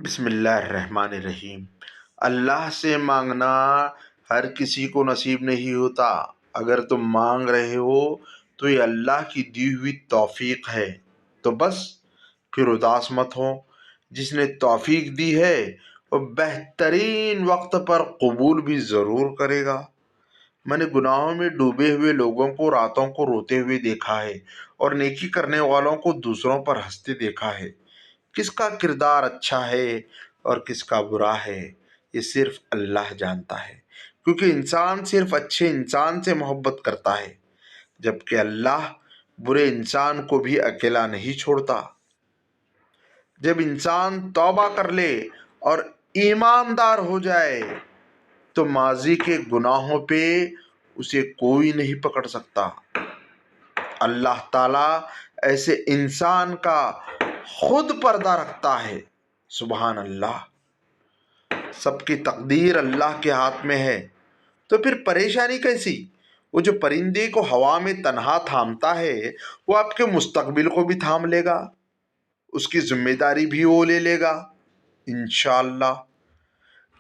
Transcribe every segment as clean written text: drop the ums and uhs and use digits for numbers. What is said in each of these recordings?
بسم اللہ الرحمن الرحیم۔ اللہ سے مانگنا ہر کسی کو نصیب نہیں ہوتا۔ اگر تم مانگ رہے ہو تو یہ اللہ کی دی ہوئی توفیق ہے، تو بس پھر اداس مت ہو۔ جس نے توفیق دی ہے وہ بہترین وقت پر قبول بھی ضرور کرے گا۔ میں نے گناہوں میں ڈوبے ہوئے لوگوں کو راتوں کو روتے ہوئے دیکھا ہے، اور نیکی کرنے والوں کو دوسروں پر ہنستے دیکھا ہے۔ کس کا کردار اچھا ہے اور کس کا برا ہے، یہ صرف اللہ جانتا ہے، کیونکہ انسان صرف اچھے انسان سے محبت کرتا ہے، جبکہ اللہ برے انسان کو بھی اکیلا نہیں چھوڑتا۔ جب انسان توبہ کر لے اور ایماندار ہو جائے تو ماضی کے گناہوں پہ اسے کوئی نہیں پکڑ سکتا۔ اللہ تعالیٰ ایسے انسان کا خود پردہ رکھتا ہے۔ سبحان اللہ۔ سب کی تقدیر اللہ کے ہاتھ میں ہے، تو پھر پریشانی کیسی؟ وہ جو پرندے کو ہوا میں تنہا تھامتا ہے وہ آپ کے مستقبل کو بھی تھام لے گا، اس کی ذمہ داری بھی وہ لے لے گا انشاءاللہ۔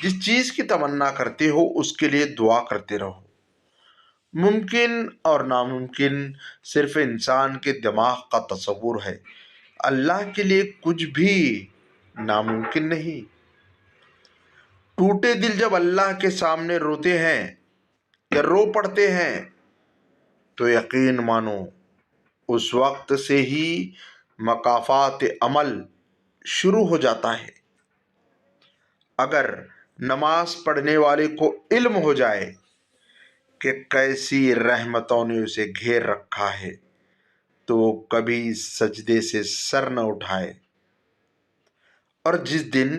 جس چیز کی تمنا کرتے ہو اس کے لیے دعا کرتے رہو۔ ممکن اور ناممکن صرف انسان کے دماغ کا تصور ہے، اللہ کے لیے کچھ بھی ناممکن نہیں۔ ٹوٹے دل جب اللہ کے سامنے روتے ہیں یا رو پڑتے ہیں تو یقین مانو اس وقت سے ہی مکافات عمل شروع ہو جاتا ہے۔ اگر نماز پڑھنے والے کو علم ہو جائے کہ کیسی رحمتوں نے اسے گھیر رکھا ہے تو وہ کبھی سجدے سے سر نہ اٹھائے، اور جس دن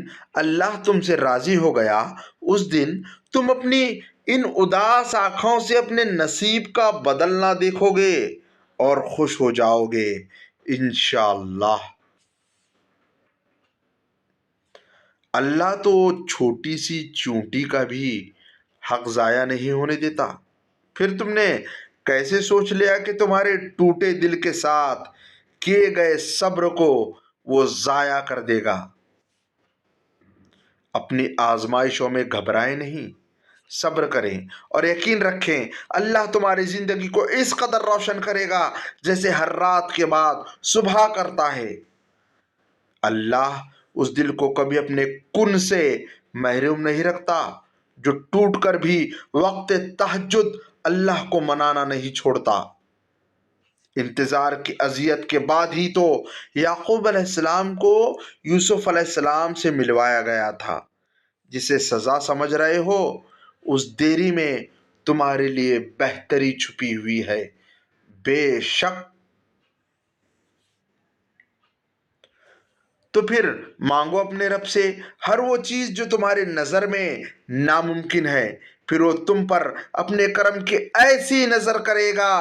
اللہ تم سے راضی ہو گیا اس دن تم اپنی ان اداس آنکھوں سے اپنے نصیب کا بدلنا دیکھو گے اور خوش ہو جاؤ گے انشاءاللہ۔ اللہ تو چھوٹی سی چونٹی کا بھی حق ضائع نہیں ہونے دیتا۔ پھر تم نے کیسے سوچ لیا کہ تمہارے ٹوٹے دل کے ساتھ کیے گئے صبر کو وہ ضائع کر دے گا؟ اپنی آزمائشوں میں گھبرائیں نہیں، صبر کریں اور یقین رکھیں اللہ تمہاری زندگی کو اس قدر روشن کرے گا جیسے ہر رات کے بعد صبح کرتا ہے۔ اللہ اس دل کو کبھی اپنے کن سے محروم نہیں رکھتا جو ٹوٹ کر بھی وقت تہجد اللہ کو منانا نہیں چھوڑتا۔ انتظار کی اذیت کے بعد ہی تو یعقوب علیہ السلام کو یوسف علیہ السلام سے ملوایا گیا تھا۔ جسے سزا سمجھ رہے ہو اس دیری میں تمہارے لیے بہتری چھپی ہوئی ہے بے شک۔ تو پھر مانگو اپنے رب سے ہر وہ چیز جو تمہارے نظر میں ناممکن ہے، پھر وہ تم پر اپنے کرم کی ایسی نظر کرے گا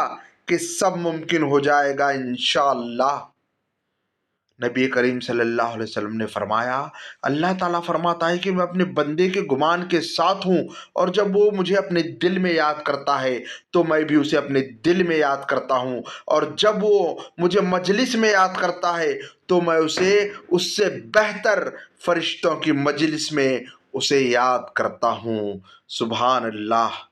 کہ سب ممکن ہو جائے گا انشاءاللہ۔ نبی کریم صلی اللہ علیہ وسلم نے فرمایا، اللہ تعالیٰ فرماتا ہے کہ میں اپنے بندے کے گمان کے ساتھ ہوں، اور جب وہ مجھے اپنے دل میں یاد کرتا ہے تو میں بھی اسے اپنے دل میں یاد کرتا ہوں، اور جب وہ مجھے مجلس میں یاد کرتا ہے تو میں اسے اس سے بہتر فرشتوں کی مجلس میں اسے یاد کرتا ہوں۔ سبحان اللہ۔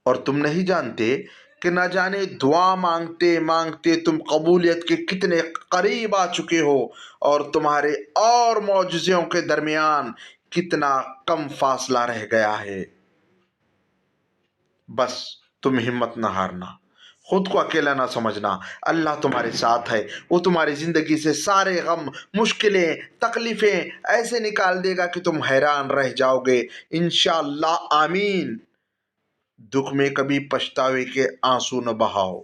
اور تم نہیں جانتے کہ نہ جانے دعا مانگتے مانگتے تم قبولیت کے کتنے قریب آ چکے ہو، اور تمہارے اور معجزوں کے درمیان کتنا کم فاصلہ رہ گیا ہے۔ بس تم ہمت نہ ہارنا، خود کو اکیلا نہ سمجھنا، اللہ تمہارے ساتھ ہے۔ وہ تمہاری زندگی سے سارے غم، مشکلیں، تکلیفیں ایسے نکال دے گا کہ تم حیران رہ جاؤ گے انشاءاللہ۔ آمین۔ دکھ میں کبھی پچھتاوے کے آنسو نہ بہاؤ،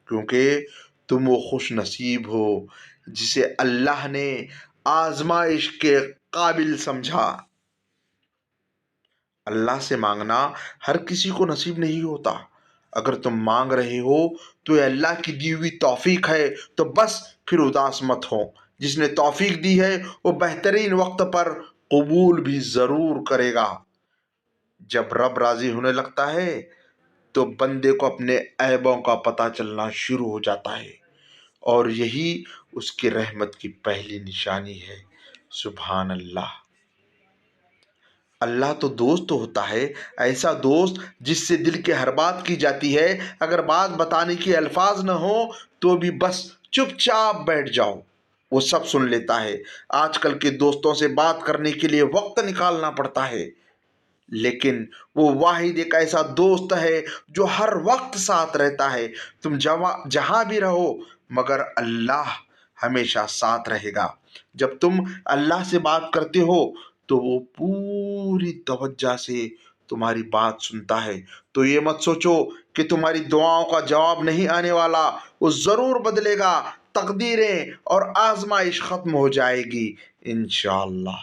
کیونکہ تم وہ خوش نصیب ہو جسے اللہ نے آزمائش کے قابل سمجھا۔ اللہ سے مانگنا ہر کسی کو نصیب نہیں ہوتا۔ اگر تم مانگ رہے ہو تو یہ اللہ کی دی ہوئی توفیق ہے، تو بس پھر اداس مت ہو۔ جس نے توفیق دی ہے وہ بہترین وقت پر قبول بھی ضرور کرے گا۔ جب رب راضی ہونے لگتا ہے تو بندے کو اپنے عیبوں کا پتہ چلنا شروع ہو جاتا ہے، اور یہی اس کی رحمت کی پہلی نشانی ہے۔ سبحان اللہ۔ اللہ تو دوست ہوتا ہے، ایسا دوست جس سے دل کی ہر بات کی جاتی ہے، اگر بات بتانے کے الفاظ نہ ہو تو بھی بس چپ چاپ بیٹھ جاؤ، وہ سب سن لیتا ہے۔ آج کل کے دوستوں سے بات کرنے کے لیے وقت نکالنا پڑتا ہے، لیکن وہ واحد ایک ایسا دوست ہے جو ہر وقت ساتھ رہتا ہے۔ تم جہاں بھی رہو مگر اللہ ہمیشہ ساتھ رہے گا۔ جب تم اللہ سے بات کرتے ہو تو وہ پوری توجہ سے تمہاری بات سنتا ہے۔ تو یہ مت سوچو کہ تمہاری دعاؤں کا جواب نہیں آنے والا، وہ ضرور بدلے گا۔ تقدیریں اور آزمائش ختم ہو جائے گی انشاءاللہ۔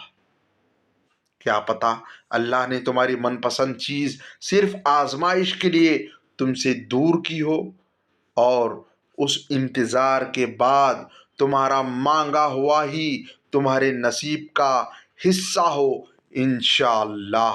کیا پتا اللہ نے تمہاری من پسند چیز صرف آزمائش کے لیے تم سے دور کی ہو، اور اس انتظار کے بعد تمہارا مانگا ہوا ہی تمہارے نصیب کا حصہ ہو انشاءاللہ۔